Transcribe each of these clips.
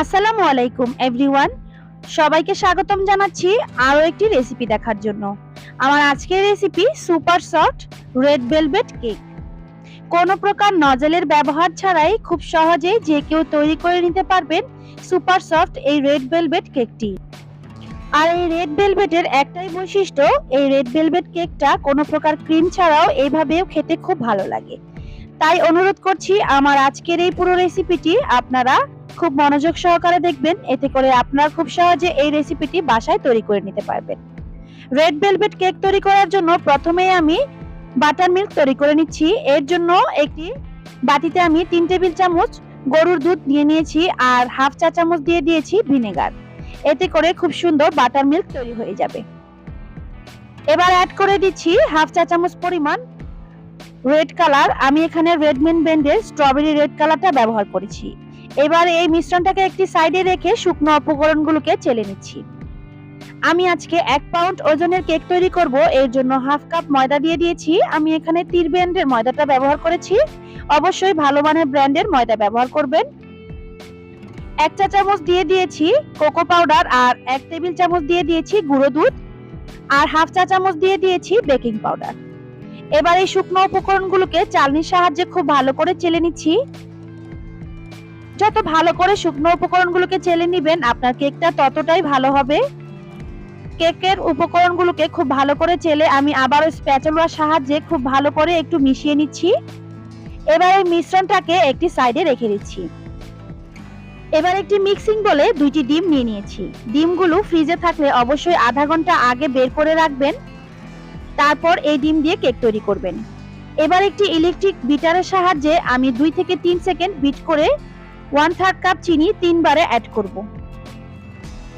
আসসালামু আলাইকুম এভরিওয়ান। সবাইকে স্বাগতম জানাচ্ছি আরও একটি রেসিপি দেখার জন্য। আমার আজকের recipe super soft red velvet cake. কোনো প্রকার নজলের ব্যবহার ছাড়াই খুব সহজেই যে কেউ তৈরি করে নিতে পারবেন সুপার সফট এই রেড ভেলভেট কেকটি। আর এই রেড ভেলভেটের একটাই বৈশিষ্ট্য, এই রেড ভেলভেট কেকটা কোনো প্রকার ক্রিম ছাড়াও এইভাবেও খেতে খুব ভালো লাগে। তাই অনুরোধ করছি আমার আজকের এই পুরো রেসিপিটি আপনারা খুব মনোযোগ সহকারে দেখবেন, এতে করে আপনারা খুব সহজে এই রেসিপিটি বাসায় তৈরি করে নিতে পারবেন। রেড ভেলভেট কেক তৈরি করার জন্য প্রথমেই আমি বাটার মিল্ক তৈরি করে নিচ্ছি। এর জন্য একটি বাটিতে আমি 3 টেবিল চামচ গরুর দুধ নিয়ে নিয়েছি আর হাফ চা চামচ দিয়ে দিয়েছি ভিনেগার। এতে করে খুব সুন্দর বাটার মিল্ক তৈরি হয়ে যাবে। এবার অ্যাড করে দিচ্ছি হাফ চা চামচ পরিমাণ রেড কালার। আমি এখানে রেডমিন ব্র্যান্ডের স্ট্রবেরি রেড কালারটা ব্যবহার করেছি। এবার এই মিশ্রণটাকে একটি সাইডে রেখে শুকনো উপকরণগুলোকে চেলে নিচ্ছি। আমি আজকে 1 পাউন্ড ওজনের কেক তৈরি করব, এর জন্য হাফ কাপ ময়দা দিয়ে দিয়েছি। আমি এখানে তীর ব্র্যান্ডের ময়দাটা ব্যবহার করেছি, অবশ্যই ভালো মানের ব্র্যান্ডের ময়দা ব্যবহার করবেন। 1 চা চামচ দিয়ে দিয়েছি কোকো পাউডার আর 1 টেবিল চামচ দিয়ে দিয়েছি গুঁড়ো দুধ আর হাফ চা চামচ দিয়ে দিয়েছি বেকিং পাউডার। এবার এই শুকনো উপকরণগুলোকে চালনির সাহায্যে খুব ভালো করে চেলে নিচ্ছি। যত ভালো করে শুকনো উপকরণগুলোকে চেলে নেবেন আপনার কেকটা ততটাই ভালো হবে। কেকের উপকরণগুলোকে খুব ভালো করে চেলে আমি আবারও স্প্যাচুলার সাহায্যে খুব ভালো করে একটু মিশিয়ে নিচ্ছি। এবার এই মিশ্রণটাকে একটি সাইডে রেখে দিচ্ছি। এবার একটি মিক্সিং বলে 2টি ডিম নিয়ে নিয়েছি। ডিমগুলো ফ্রিজে থাকলে অবশ্যই আধা ঘন্টা আগে বের করে রাখবেন, তারপর এই ডিম দিয়ে কেক তৈরি করবেন। এবার একটি ইলেকট্রিক বিটারের সাহায্যে আমি 2 থেকে 3 সেকেন্ড বিট করে 1/3 কাপ চিনি 3 বারে অ্যাড করব।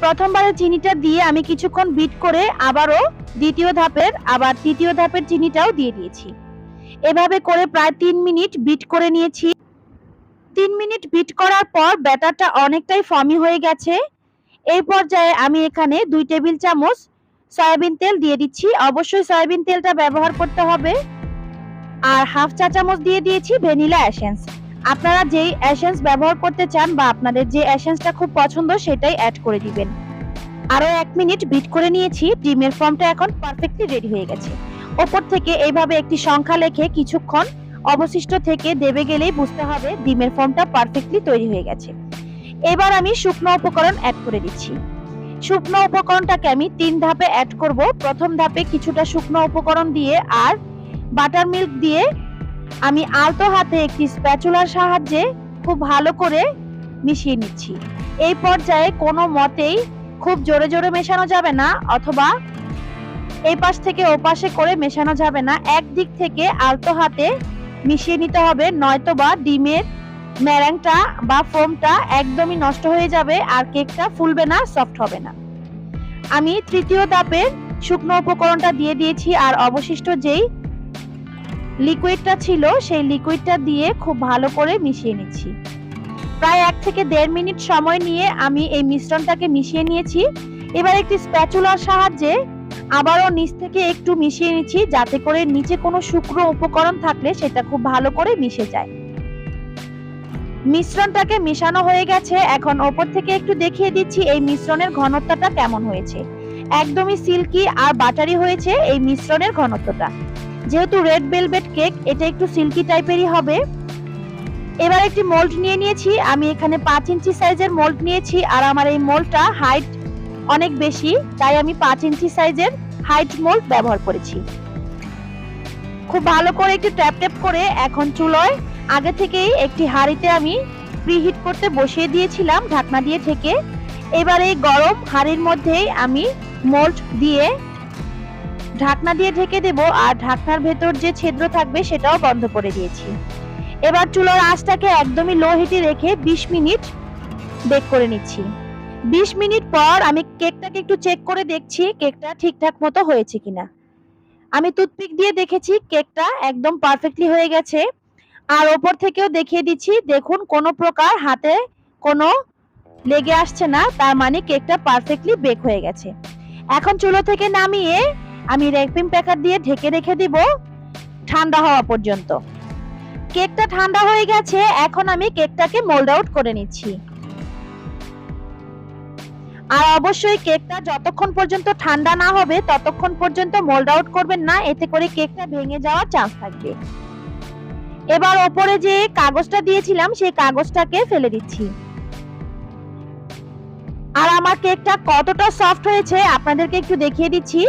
প্রথমবারে চিনিটা দিয়ে আমি কিছুক্ষণ বিট করে আবারও দ্বিতীয় ধাপের আবার তৃতীয় ধাপের চিনিটাও দিয়ে দিয়েছি। এভাবে করে প্রায় 3 মিনিট বিট করে নিয়েছি। 3 মিনিট বিট করার পর ব্যাটারটা অনেকটাই ফর্মি হয়ে গেছে। এই পর্যায়ে আমি এখানে 2 টেবিল চামচ সয়াবিন তেল দিয়ে দিচ্ছি, অবশ্যই সয়াবিন তেলটা ব্যবহার করতে হবে। আর হাফ চা চামচ দিয়ে দিয়েছি ভ্যানিলা এসেন্স। আপনারা যেই এসেন্স ব্যবহার করতে চান বা আপনাদের যে এসেন্সটা খুব পছন্দ সেটাই অ্যাড করে দিবেন। আরো 1 মিনিট বিট করে নিয়েছি। ডিমের ফর্মটা এখন পারফেক্টলি রেডি হয়ে গেছে। উপর থেকে এইভাবে একটি সংখ্যা লিখে কিছুক্ষণ অবশিষ্ট থেকে দেবে গেলেই বুঝতে হবে ডিমের ফর্মটা পারফেক্টলি তৈরি হয়ে গেছে। এবার আমি শুকনো উপকরণ অ্যাড করে দিচ্ছি। শুকনো উপকরণটাকে আমি 3 ধাপে অ্যাড করব। প্রথম ধাপে কিছুটা শুকনো উপকরণ দিয়ে আর বাটার মিল্ক দিয়ে আমি আলতো হাতে একটি স্প্যাচুলার সাহায্যে খুব ভালো করে মিশিয়ে নিচ্ছি। এই পর্যায়ে কোনো মতেই খুব জোরে জোরে মেশানো যাবে না, অথবা এই পাশ থেকে ও পাশে করে মেশানো যাবে না। একদিক থেকে আলতো হাতে মিশিয়ে নিতে হবে, নয়তোবা ডিমের ম্যারাংটা বা ফোমটা একদমই নষ্ট হয়ে যাবে আর কেকটা ফুলবে না, সফট হবে না। আমি তৃতীয় ধাপের শুকনো উপকরণটা দিয়ে দিয়েছি আর অবশিষ্ট যেই লিকুইডটা ছিল সেই লিকুইডটা দিয়ে খুব ভালো করে মিশিয়ে নিচ্ছি। প্রায় 1 থেকে 1.5 মিনিট সময় নিয়ে আমি এই মিশ্রণটাকে মিশিয়ে নিয়েছি। এবার একটি স্প্যাচুলার সাহায্যে আবারও নিচ থেকে একটু মিশিয়ে নিচ্ছি, যাতে করে নিচে কোনো শুকনো উপকরণ থাকলে সেটা খুব ভালো করে মিশে যায়। মিশ্রণটাকে মিশানো হয়ে গেছে। এখন ওপর থেকে একটু দেখিয়ে দিচ্ছি এই মিশ্রণের ঘনত্বটা কেমন হয়েছে। একদমই সিল্কি আর বাটারি হয়েছে এই মিশ্রণের ঘনত্বটা। যেহেতু রেড ভেলভেট কেক, এটা একটু সিল্কি টাইপেরই হবে। এবার একটি মোল্ড নিয়ে নিয়েছি। আমি এখানে 5 ইঞ্চি সাইজের মোল্ড নিয়েছি আর আমার এই মোল্ডটা হাইট অনেক বেশি, তাই আমি 5 ইঞ্চি সাইজের হাইট মোল্ড ব্যবহার করেছি। খুব ভালো করে একটু ট্যাপ ট্যাপ করে এখন চুলায় আগে থেকেই একটি হাঁড়িতে আমি প্রিহিট করতে বসিয়ে দিয়েছিলাম ঢাকনা দিয়ে ঢেকে। এবার এই গরম হাঁড়ির মধ্যেই আমি মোল্ড দিয়ে ঢাকনা দিয়ে ঢেকে দেব আর ঢাকনার ভেতর যে ছিদ্র থাকবে সেটাও বন্ধ করে দিয়েছি। এবার চুলার আঁচটাকে একদমই লো হিটে রেখে 20 মিনিট বেক করে নিচ্ছি। 20 মিনিট পর আমি কেকটাকে একটু চেক করে দেখছি কেকটা ঠিকঠাক মতো হয়েছে কিনা। আমি টুথপিক দিয়ে দেখেছি কেকটা একদম পারফেক্টলি হয়ে গেছে। আর ওপর থেকেও দেখিয়ে দিচ্ছি, দেখুন কোনো প্রকার হাতে কোনো লেগে আসছে না, তার মানে কেকটা পারফেক্টলি বেক হয়ে গেছে। এখন চুলো থেকে নামিয়ে আমি র্যাপিং পেপার দিয়ে ঢেকে রেখে দিব ঠান্ডা হওয়া পর্যন্ত। কেকটা ঠান্ডা হয়ে গেছে, এখন আমি কেকটাকে মোল্ড আউট করে নিচ্ছি। আর অবশ্যই কেকটা যতক্ষণ পর্যন্ত ঠান্ডা না হবে ততক্ষণ পর্যন্ত মোল্ড আউট করবেন না, এতে করে কেকটা ভেঙে যাওয়ার চান্স থাকবে। এবার ওপরে যে কাগজটা দিয়েছিলাম সেই কাগজটাকে ফেলে দিচ্ছি। আর আমার কেকটা কতটা সফট হয়েছে আপনাদেরকে একটু দেখিয়ে দিচ্ছি।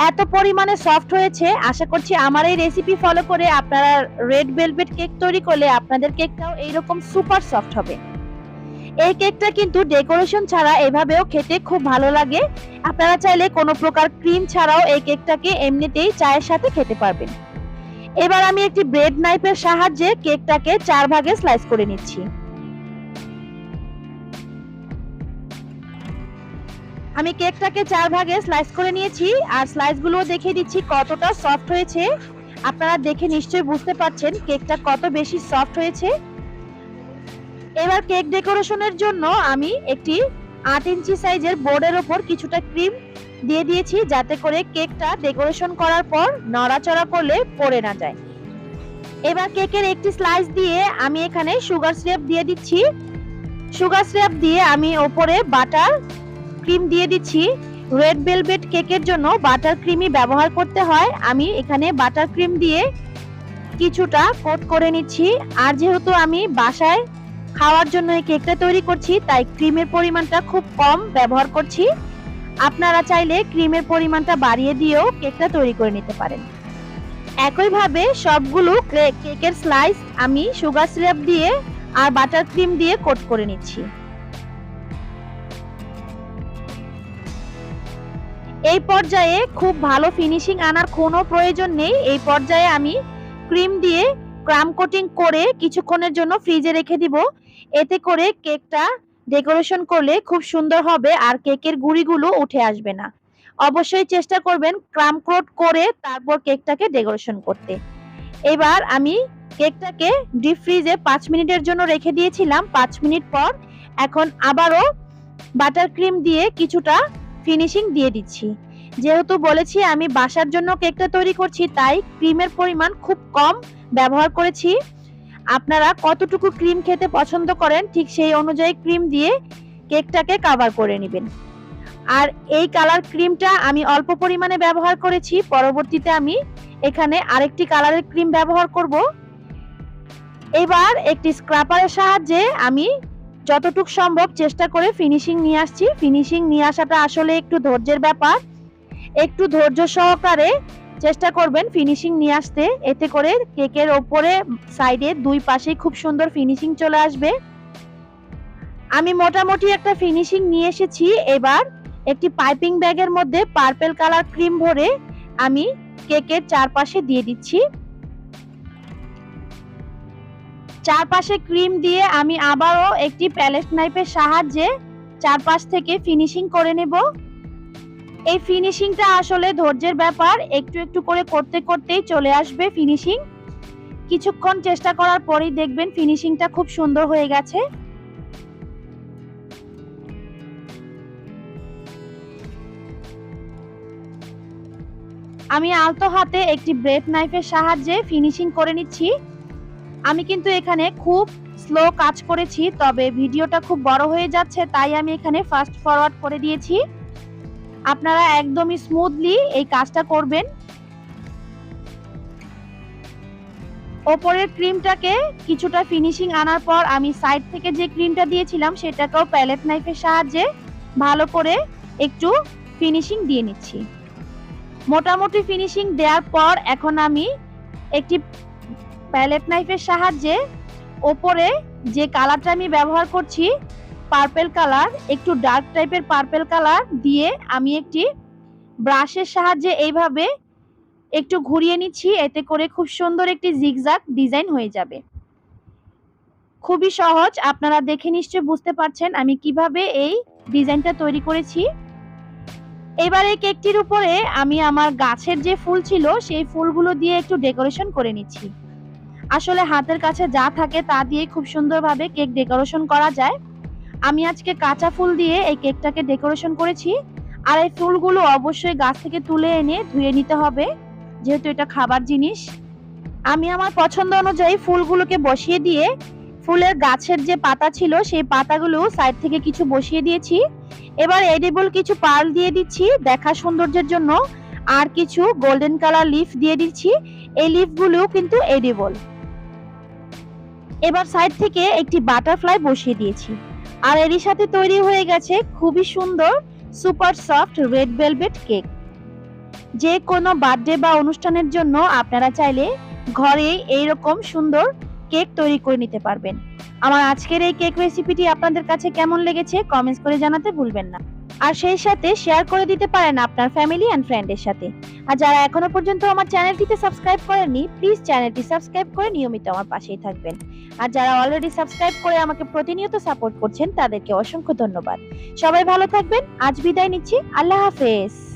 এত পরিমাণে সফট হয়েছে, আশা করছি আমার এই রেসিপি ফলো করে আপনারা রেড ভেলভেট কেক তৈরি করলে আপনাদের কেকটাও এইরকম সুপার সফট হবে। এই কেকটা কিন্তু ডেকোরেশন ছাড়া এভাবেও খেতে খুব ভালো লাগে। আপনারা চাইলে কোনো প্রকার ক্রিম ছাড়াও এই কেকটাকে এমনিতেই চায়ের সাথে খেতে পারবেন। এবার আমি একটি ব্রেড নাইফের সাহায্যে কেকটাকে 4 ভাগে স্লাইস করে নিচ্ছি। আমি কেকটাকে 4 ভাগে স্লাইস করে নিয়েছি আর স্লাইসগুলো দেখিয়ে দিচ্ছি কতটা সফট হয়েছে। আপনারা দেখে নিশ্চয়ই বুঝতে পারছেন কেকটা কত বেশি সফট হয়েছে। এবার কেক ডেকোরেশনের জন্য আমি একটি 8 ইঞ্চি সাইজের বোর্ডের ওপর কিছুটা ক্রিম দিয়ে দিয়েছি, যাতে করে কেকটা ডেকোরেশন করার পর নড়াচড়া করলে পড়ে না যায়। এবার কেকের একটি স্লাইস দিয়ে আমি এখানে সুগার সিরাপ দিয়ে দিচ্ছি। সুগার সিরাপ দিয়ে আমি ওপরে বাটার ক্রিম দিয়ে দিচ্ছি। রেড ভেলভেট কেকের জন্য বাটার ক্রিমই ব্যবহার করতে হয়। আমি এখানে বাটার ক্রিম দিয়ে কিছুটা কোট করে নিচ্ছি। আর যেহেতু আমি বাসায় খাওয়ার জন্য এই কেকটা তৈরি করছি, তাই ক্রিমের পরিমাণটা খুব কম ব্যবহার করছি। আপনারা চাইলে ক্রিমের পরিমাণটা বাড়িয়ে দিয়েও কেকটা তৈরি করে নিতে পারেন। একইভাবে সবগুলো কেকের স্লাইস আমি সুগার সিরাপ দিয়ে আর বাটার ক্রিম দিয়ে কোট করে নিচ্ছি। এই পর্যায়ে খুব ভালো ফিনিশিং আনার কোনো প্রয়োজন নেই। এই পর্যায়ে আমি ক্রিম দিয়ে ক্রাম কোটিং করে কিছুক্ষণের জন্য ফ্রিজে রেখে দিব। এতে করে কেকটা ডেকোরেশন করলে খুব সুন্দর হবে আর কেকের গুঁড়িগুলো উঠে আসবে না। অবশ্যই চেষ্টা করবেন ক্রাম কোট করে তারপর কেকটাকে ডেকোরেশন করতে। এবার আমি কেকটাকে ডিপ ফ্রিজে 5 মিনিটের জন্য রেখে দিয়েছিলাম। 5 মিনিট পর এখন আবারও বাটার ক্রিম দিয়ে কিছুটা ফিনিশিং দিয়ে দিচ্ছি। যেহেতু বলেছি আমি বাসার জন্য কেকটা তৈরি করছি, তাই ক্রিমের পরিমাণ খুব কম ব্যবহার করেছি। আপনারা কতটুকু ক্রিম খেতে পছন্দ করেন ঠিক সেই অনুযায়ী ক্রিম দিয়ে কেকটাকে কভার করে নেবেন। আর এই কালার ক্রিমটা আমি অল্প পরিমাণে ব্যবহার করেছি, পরবর্তীতে আমি এখানে আরেকটি কালারের ক্রিম ব্যবহার করব। এবার একটি স্ক্রাপারের সাহায্যে আমি যতটুকু সম্ভব চেষ্টা করে ফিনিশিং নিয়ে আসছি। ফিনিশিং নিয়ে আসাটা আসলে একটু ধৈর্যের ব্যাপার, একটু ধৈর্য সহকারে চেষ্টা করবেন ফিনিশিং নিয়ে আসতে। এতে করে কেকের ওপরে সাইডে দুই পাশেই খুব সুন্দর ফিনিশিং চলে আসবে। আমি মোটামুটি একটা ফিনিশিং নিয়ে এসেছি। এবার একটি পাইপিং ব্যাগের মধ্যে পার্পল কালার ক্রিম ভরে আমি কেকের চারপাশে দিয়ে দিচ্ছি। চারপাশে ক্রিম দিয়ে আমি আবারও একটি প্যালেট নাইফের সাহায্যে চারপাশ থেকে ফিনিশিং করে নেব। এই ফিনিশিংটা আসলে ধৈর্যের ব্যাপার, একটু একটু করে করতে করতেই চলে আসবে ফিনিশিং। কিছুক্ষণ চেষ্টা করার পরেই দেখবেন ফিনিশিংটা খুব সুন্দর হয়ে গেছে। আমি আলতো হাতে একটি ব্রেড নাইফের সাহায্যে ফিনিশিং করে নিচ্ছি। আমি কিন্তু এখানে খুব স্লো কাজ করেছি, তবে ভিডিওটা খুব বড় হয়ে যাচ্ছে তাই আমি এখানে ফাস্ট ফরওয়ার্ড করে দিয়েছি। আপনারা একদমই স্মুথলি এই কাজটা করবেন। ওপরের ক্রিমটাকে কিছুটা ফিনিশিং আনার পর আমি সাইড থেকে যে ক্রিমটা দিয়েছিলাম সেটাকেও প্যালেট নাইফের সাহায্যে ভালো করে একটু ফিনিশিং দিয়ে নিচ্ছি। মোটামুটি ফিনিশিং দেওয়ার পর এখন আমি একটি প্যালেট নাইফের সাহায্যে ওপরে যে কালারটা আমি ব্যবহার করছি পার্পল কালার, একটু ডার্ক টাইপের পার্পল কালার দিয়ে আমি একটি ব্রাশের সাহায্যে এইভাবে একটু ঘুরিয়ে নিচ্ছি। এতে করে খুব সুন্দর একটি জিগজ্যাগ ডিজাইন হয়ে যাবে। খুবই সহজ, আপনারা দেখে নিশ্চয়ই বুঝতে পারছেন আমি কিভাবে এই ডিজাইনটা তৈরি করেছি। এবার এই কেকটির উপরে আমি আমার গাছের যে ফুল ছিল সেই ফুলগুলো দিয়ে একটু ডেকোরেশন করে নিচ্ছি। আসলে হাতের কাছে যা থাকে তা দিয়ে খুব সুন্দরভাবে কেক ডেকোরেশন করা যায়। আমি আজকে কাঁচা ফুল দিয়ে এই কেকটাকে ডেকোরেশন করেছি। আর এই ফুলগুলো অবশ্যই গাছ থেকে তুলে এনে ধুয়ে নিতে হবে, যেহেতু এটা খাবার জিনিস। আমি আমার পছন্দ অনুযায়ী ফুলগুলোকে বসিয়ে দিয়ে ফুলের গাছের যে পাতা ছিল সেই পাতাগুলো সাইড থেকে কিছু বসিয়ে দিয়েছি। এবার এডিবল কিছু পার্ল দিয়ে দিচ্ছি দেখা সৌন্দর্যের জন্য, আর কিছু গোল্ডেন কালার লিফ দিয়ে দিচ্ছি। এই লিফগুলো কিন্তু এডিবল। এবার সাইড থেকে একটি বাটারফ্লাই বসিয়ে দিয়েছি। আর এরই সাথে তৈরি হয়ে গেছে খুবই সুন্দর super soft red velvet cake. যে কোনো বার্থডে বা অনুষ্ঠানের জন্য আপনারা চাইলে ঘরে এইরকম সুন্দর কেক তৈরি করে নিতে পারবেন। আমার আজকের এই কেক রেসিপিটি আপনাদের কাছে কেমন লেগেছে কমেন্টস করে জানাতে ভুলবেন না। আর সেই সাথে শেয়ার করে দিতে পারেন আপনার ফ্যামিলি এন্ড ফ্রেন্ডের সাথে। আর যারা এখনো পর্যন্ত আমার চ্যানেলটিতে সাবস্ক্রাইব করেননি প্লিজ চ্যানেলটি সাবস্ক্রাইব করে নিয়মিত আমার পাশেই থাকবেন। আর যারা অলরেডি সাবস্ক্রাইব করে আমাকে প্রতিনিয়ত সাপোর্ট করছেন তাদেরকে অসংখ্য ধন্যবাদ। সবাই ভালো থাকবেন। আজ বিদায় নিচ্ছি। আল্লাহ হাফেজ।